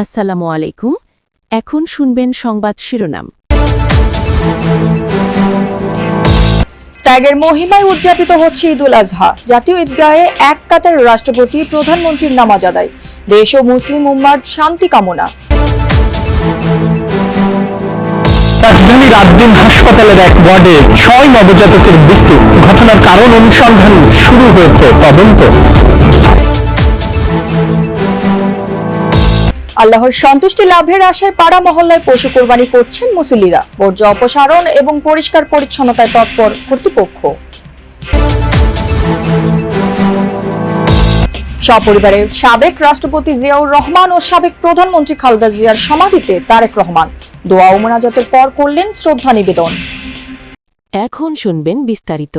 আসসালামু আলাইকুম। এখন শুনবেন সংবাদ শিরোনাম। ত্যাগের মহিমায় উদযাপিত হচ্ছে ঈদুল আজহা। জাতীয় ঈদগাহে এক কাতারে রাষ্ট্রপতি প্রধানমন্ত্রীর নামাজ আদায়। দেশ ও মুসলিম উম্মার শান্তি কামনা। রাজধানীর আদ্দিন হাসপাতালের এক ওয়ার্ডে ৬ নবজাতকের মৃত্যু। ঘটনার কারণ অনুসন্ধান শুরু হয়েছে তদন্ত। আল্লাহর সন্তুষ্টি লাভের আশায় পাড়া মহল্লায় পশু কোরবানি করছেন মুসল্লিরা। বর্জ্য অপসারণ এবং পরিষ্কার পরিচ্ছন্নতায় তৎপর কর্তৃপক্ষ। সপরিবারে সাবেক রাষ্ট্রপতি জিয়াউর রহমান ও সাবেক প্রধানমন্ত্রী খালেদা জিয়ার সমাধিতে তারেক রহমান দোয়া ও মোনাজাতের পর করলেন শ্রদ্ধা নিবেদন। এখন শুনবেন বিস্তারিত।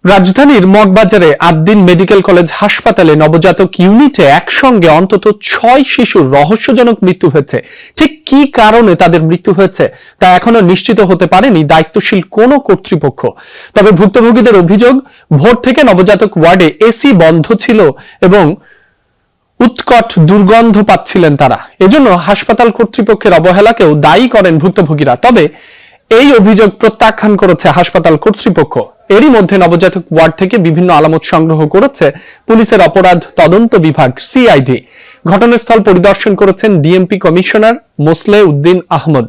রাজধানীর মগবাজারে আদ্দিন মেডিকেল কলেজ হাসপাতালে নবজাতক ইউনিটে একসঙ্গে অন্তত ৬ শিশুর রহস্যজনক মৃত্যু হয়েছে। ঠিক কি কারণে তাদের মৃত্যু হয়েছে তা এখনো নিশ্চিত হতে পারেনি দায়িত্বশীল কোনো কর্তৃপক্ষ। তবে ভুক্তভোগীদের অভিযোগ, ভোর থেকে নবজাতক ওয়ার্ডে এসি বন্ধ ছিল এবং উৎকট দুর্গন্ধ পাচ্ছিলেন তারা। এজন্য হাসপাতাল কর্তৃপক্ষের অবহেলাকেও দায়ী করেন ভুক্তভোগীরা। তবে এই অভিযোগ প্রত্যাখ্যান করেছে হাসপাতাল কর্তৃপক্ষ। এরই মধ্যে নবজাতক ওয়ার্ড থেকে বিভিন্ন আলামত সংগ্রহ করেছে পুলিশের অপরাধ তদন্ত বিভাগ সিআইডি। ঘটনাস্থল পরিদর্শন করেছেন ডিএমপি কমিশনার মোসলে উদ্দিন আহমদ।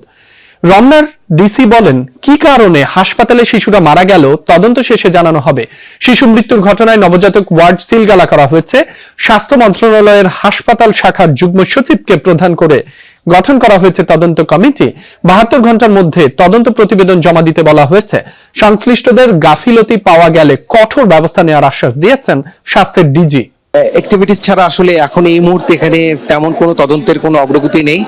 রমনার ডিসি বলেন, কি কারণে হাসপাতালে শিশুরা মারা গেল তদন্ত শেষে জানানো হবে। শিশু মৃত্যুর ঘটনায় নবজাতক ওয়ার্ড সিলগালা করা হয়েছে। স্বাস্থ্য মন্ত্রণালয়ের হাসপাতাল শাখার যুগ্ম সচিবকে প্রধান করে গঠন করা হয়েছে তদন্ত কমিটি। ৭২ ঘন্টার মধ্যে তদন্ত প্রতিবেদন জমা দিতে বলা হয়েছে। সংশ্লিষ্টদের গাফিলতি পাওয়া গেলে কঠোর ব্যবস্থা নেওয়ার আশ্বাস দিয়েছেন স্বাস্থ্যের ডিজি। অ্যাক্টিভিটিস ছাড়া আসলে এখন এই মুহূর্তে এখানে তেমন কোনো তদন্তের কোনো অগ্রগতি নেই।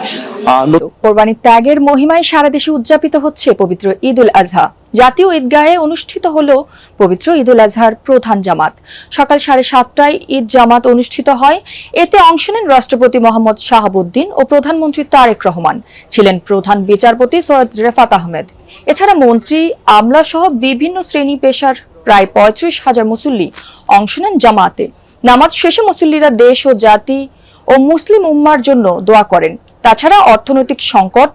কোরবানির ত্যাগের মহিমায় সারা দেশে উদযাপিত হচ্ছে পবিত্র ঈদুল আজহা। জাতীয় ঈদগাহে অনুষ্ঠিত হলো পবিত্র ঈদুল আজহার প্রধান জামাত। সকাল 7:30টায় ঈদ জামাত অনুষ্ঠিত হয়। এতে অংশ নেন রাষ্ট্রপতি মোহাম্মদ শাহাবুদ্দিন ও প্রধানমন্ত্রী তারেক রহমান, ছিলেন প্রধান বিচারপতি সৈয়দ রেফাত আহমেদ। এছাড়া মন্ত্রী, আমলা সহ বিভিন্ন শ্রেণী পেশার প্রায় ৩৫,০০০ মুসল্লি অংশ নেন জামাতে। নামাজ শেষে মুসল্লিরা দেশ ও জাতি ও মুসলিম উম্মার জন্য দোয়া করেন। তাছাড়া অর্থনৈতিক সংকট,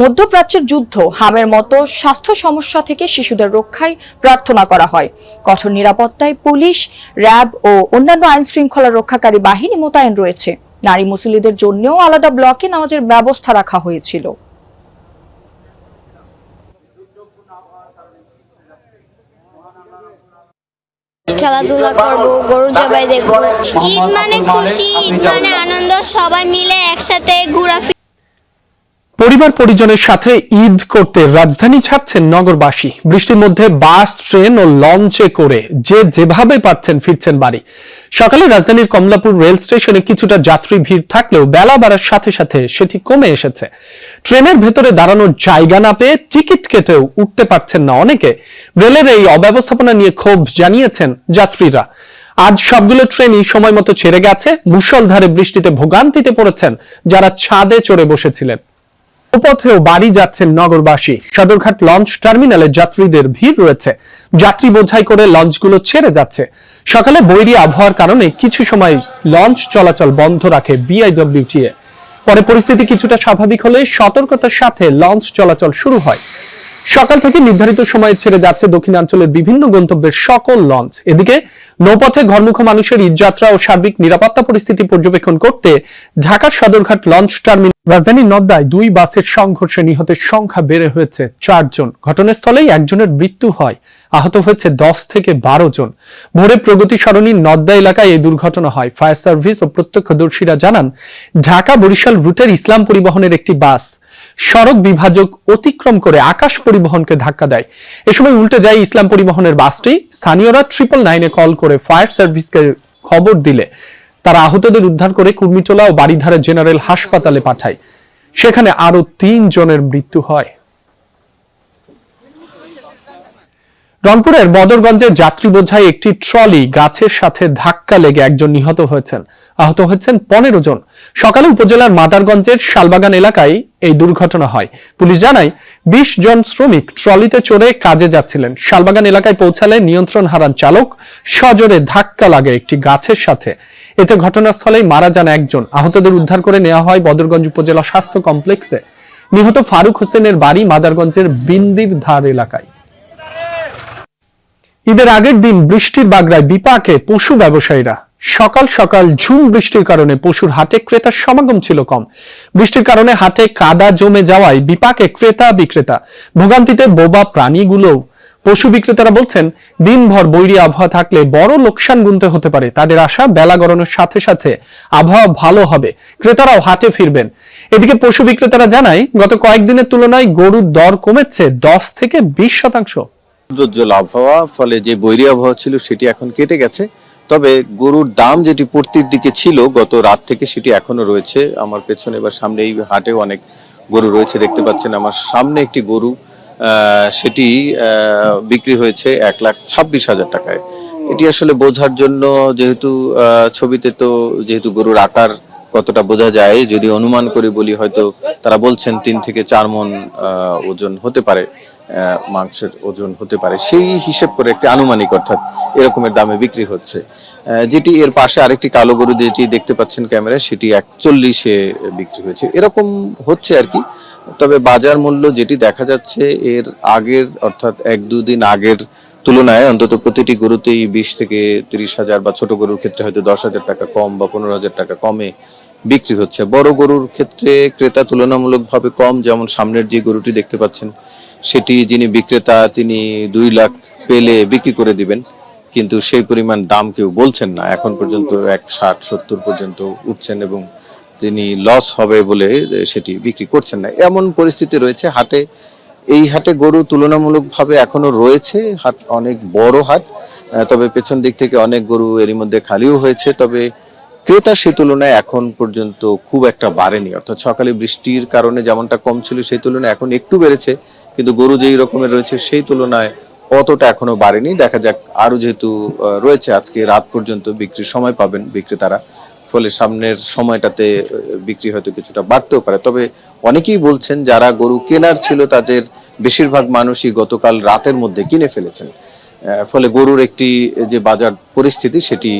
মধ্যপ্রাচ্যের যুদ্ধ, হামের মতো স্বাস্থ্য সমস্যা থেকে শিশুদের রক্ষায় প্রার্থনা করা হয়। কঠোর নিরাপত্তায় পুলিশ, র্যাব ও অন্যান্য আইন শৃঙ্খলা রক্ষাকারী বাহিনী মোতায়েন রয়েছে। নারী মুসল্লিদের জন্যও আলাদা ব্লকে নামাজের ব্যবস্থা রাখা হয়েছিল। খেলাধুলা করবো, গরু জবাই দেখবো। ঈদ মানে খুশি, ঈদ মানে আনন্দ, সবাই মিলে একসাথে ঘোরাফেরা। পরিবার পরিজনের সাথে ঈদ করতে রাজধানী ছাড়ছেন নগরবাসী। বৃষ্টির মধ্যে বাস, ট্রেন ও লঞ্চে করে যে যেভাবে পারছেন ফিরছেন বাড়ি। সকালে রাজধানীর কমলাপুর রেল স্টেশনে কিছুটা যাত্রী ভিড় থাকলেও বেলা বাড়ার সাথে সাথে সেটি কমে এসেছে। ট্রেনের ভেতরে দাঁড়ানোর জায়গা না পেয়ে টিকিট কেটেও উঠতে পারছেন না অনেকে। রেলের এই অব্যবস্থাপনা নিয়ে ক্ষোভ জানিয়েছেন যাত্রীরা। আজ সবগুলো ট্রেনই সময় মতো ছেড়ে গেছে। মুষলধারে বৃষ্টিতে ভোগান্তিতে পড়েছেন যারা ছাদে চড়ে বসেছিলেন। পথেও বাড়ি যাচ্ছেন নগরবাসী। সদরঘাট লঞ্চ টার্মিনালে যাত্রীদের ভিড় রয়েছে। যাত্রী বোঝাই করে লঞ্চগুলো ছেড়ে যাচ্ছে। সকালে বৈরী আবহাওয়ার কারণে কিছু সময় লঞ্চ চলাচল বন্ধ রাখে বিআইডব্লিউটিএ। পরে পরিস্থিতি কিছুটা স্বাভাবিক হলে সতর্কতার সাথে লঞ্চ চলাচল শুরু হয়। সকাল থেকে নির্ধারিত সময়ে ছেড়ে যাচ্ছে দক্ষিণাঞ্চলের বিভিন্ন গন্তব্যের সকল লঞ্চ। এদিকে নৌপথে ঘরমুখ মানুষের ঈদযাত্রা ও সার্বিক নিরাপত্তা পরিস্থিতি পর্যবেক্ষণ করতে ঢাকার সদরঘাট লঞ্চ টার্মিনাল রাজধানীর নদ্দায় 2 বাসের সংঘর্ষে নিহতের সংখ্যা বেড়ে হয়েছে 4 জন। ঘটনাস্থলেই একজনের মৃত্যু হয়, আহত হয়েছে 10 থেকে 12 জন। ভোরে প্রগতি সরণির নদ্দা এলাকায় এই দুর্ঘটনা হয়। ফায়ার সার্ভিস ও প্রত্যক্ষদর্শীরা জানান, ঢাকা বরিশাল রুটের ইসলাম পরিবহনের একটি বাস সড়ক বিভাজক অতিক্রম করে আকাশ পরিবহনকে ধাক্কা দেয়। এ সময় উল্টে যায় ইসলাম পরিবহনের বাসটি। স্থানীয়রা 999-এ কল করে ফায়ার সার্ভিসকে খবর দিলে তারা আহতদের উদ্ধার করে কুর্মিটোলা ও বাড়িধারা জেনারেল হাসপাতালে পাঠায়। সেখানে আরো 3 জনের মৃত্যু হয়। রংপুরের বদরগঞ্জে যাত্রী বোঝাই একটি ট্রলি গাছের সাথে ধাক্কা লেগে একজন নিহত হয়েছেন, আহত হয়েছেন 15 জন। সকালে উপজেলার মাদারগঞ্জের শালবাগান এলাকায় এই দুর্ঘটনা হয়। পুলিশ জানায় 20 জন শ্রমিক ট্রলিতে চড়ে কাজে যাচ্ছিলেন। শালবাগান এলাকায় পৌঁছালে নিয়ন্ত্রণ হারান চালক, সজোরে ধাক্কা লাগে একটি গাছের সাথে। এতে ঘটনাস্থলেই মারা যান একজন। আহতদের উদ্ধার করে নেওয়া হয় বদরগঞ্জ উপজেলা স্বাস্থ্য কমপ্লেক্সে। নিহত ফারুক হোসেনের বাড়ি মাদারগঞ্জের বিন্দির ধার এলাকায়। ঈদের আগের দিন বৃষ্টির বাগড়ায় বিপাকে পশু ব্যবসায়ীরা। সকাল সকাল ঝুম বৃষ্টির কারণে পশুর হাটে ক্রেতার সমাগম ছিল কম। বৃষ্টির কারণে হাটে কাদা জমে যাওয়ায় বিপাকে ক্রেতা বিক্রেতা। ভোগান্তিতে বোবা প্রাণীগুলো। পশু বিক্রেতারা বলছেন, দিনভর বৈরী আবহাওয়া থাকলে বড় লোকসান গুনতে হতে পারে। তাদের আশা বেলা গড়ানোর সাথে সাথে আবহাওয়া ভালো হবে, ক্রেতারাও হাটে ফিরবেন। এদিকে পশু বিক্রেতারা জানায়, গত কয়েকদিনের তুলনায় গরুর দর কমেছে 10 থেকে 20%। উজ্জ্বল আবহাওয়া, ফলে যে বৈরী আবহাওয়া ছিল সেটি এখন কেটে গেছে। তবে গরুর দাম যেটি পড়তির দিকে ছিল গত রাত থেকে, সেটি এখনো রয়েছে। আমার পেছনে বা সামনে এই হাটেও অনেক গরু রয়েছে, দেখতে পাচ্ছেন। আমার সামনে একটি গরু, সেটি বিক্রি হয়েছে 1,26,000 টাকায়। এটি আসলে বোঝার জন্য, যেহেতু ছবিতে তো যেহেতু গরুর আকার কতটা বোঝা যায়, যদি অনুমান করে বলি, হয়তো তারা বলছেন 3 থেকে 4 মণ ওজন হতে পারে, মাংসের ওজন হতে পারে। সেই হিসেব করে একটি আনুমানিক, অর্থাৎ এরকমের দামে বিক্রি হচ্ছে। যেটি এর পাশে আরেকটি কালো গরু যেটি দেখতে পাচ্ছেন ক্যামেরায়, সেটি 41-এ বিক্রি হয়েছে। এরকম হচ্ছে আর কি। তবে বাজার মূল্য যেটি দেখা যাচ্ছে এর আগের, অর্থাৎ 1-2 দিন আগের তুলনায় অন্তত প্রতিটি গরুতেই 20 থেকে 30,000, বা ছোট গরুর ক্ষেত্রে হয়তো 10,000 টাকা কম বা 15,000 টাকা কমে বিক্রি হচ্ছে। বড় গরুর ক্ষেত্রে ক্রেতা তুলনামূলকভাবে কম। যেমন সামনের যে গরুটি দেখতে পাচ্ছেন, সেটি যিনি বিক্রেতা তিনি 2 লাখ পেলে বিক্রি করে দিবেন, কিন্তু সেই পরিমাণ দাম কেউ বলছেন না। এখন পর্যন্ত 1,60-70 পর্যন্ত উঠছেন এবং তিনি লস হবে বলে সেটি বিক্রি করছেন না। এমন পরিস্থিতি রয়েছে হাটে। এই হাটে গরু তুলনামূলকভাবে এখনো রয়েছে। হাট অনেক বড় হাট, তবে পেছন দিক থেকে অনেক গরু এরই মধ্যে খালিও হয়েছে। তবে ক্রেতা সে তুলনায় এখন পর্যন্ত খুব একটা বাড়েনি। অর্থাৎ সকালে বৃষ্টির কারণে যেমনটা কম ছিল, সেই তুলনায় এখন একটু বেড়েছে, কিন্তু গরু যেই রকমের রয়েছে সেই তুলনায় অতটা এখনো বাড়েনি। দেখা যাক, আরো যেহেতু রয়েছে, আজকে রাত পর্যন্ত বিক্রির সময় পাবেন বিক্রেতারা, ফলে সামনের সময়টাতে বিক্রি হয়তো কিছুটা বাড়তেও পারে। তবে অনেকেই বলছেন, যারা গরু কেনার ছিল তাদের বেশিরভাগ মানুষই গতকাল রাতের মধ্যে কিনে ফেলেছেন। ফলে গরুর একটি যে বাজার পরিস্থিতি, সেটি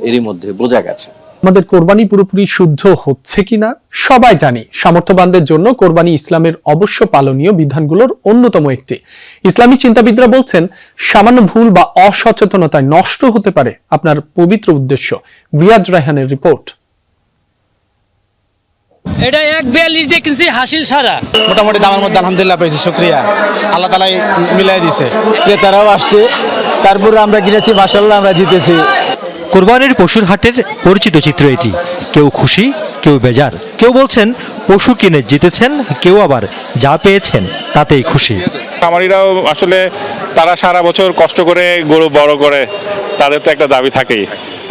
এরই মধ্যে বোঝা গেছে। আমাদের কোরবানি পুরোপুরি শুদ্ধ হচ্ছে কিনা সবাই জানি। সামর্থ্যবানদের জন্য কোরবানি ইসলামের অবশ্য পালনীয় বিধানগুলোর অন্যতম একটি। ইসলামী চিন্তাবিদরা বলছেন, সামান্য ভুল বা অসচেতনতায় নষ্ট হতে পারে আপনার পবিত্র উদ্দেশ্য। রিয়াজ রায়হানের রিপোর্ট। এটা 1,42 দিয়ে কিনছি, হাসিল সারা। মোটামুটি দামের মধ্যে আলহামদুলিল্লাহ পেয়েছি, শুকরিয়া, আল্লাহ তাআলাই মিলাই দিছে। ক্রেতারাও আসছে, তারপরে আমরা কিনেছি, মাশাআল্লাহ আমরা জিতেছি। কোরবানির পশুর হাটের পরিচিত চিত্র এটি। কেউ খুশি, কেউ বেজার। কেউ বলছেন পশু কিনে জিতেছেন, কেউ আবার যা পেয়েছেন তাতেই খুশি। খামারিরাও আসলে তারা সারা বছর কষ্ট করে গরু বড় করে, তাদের তো একটা দাবি থাকেই।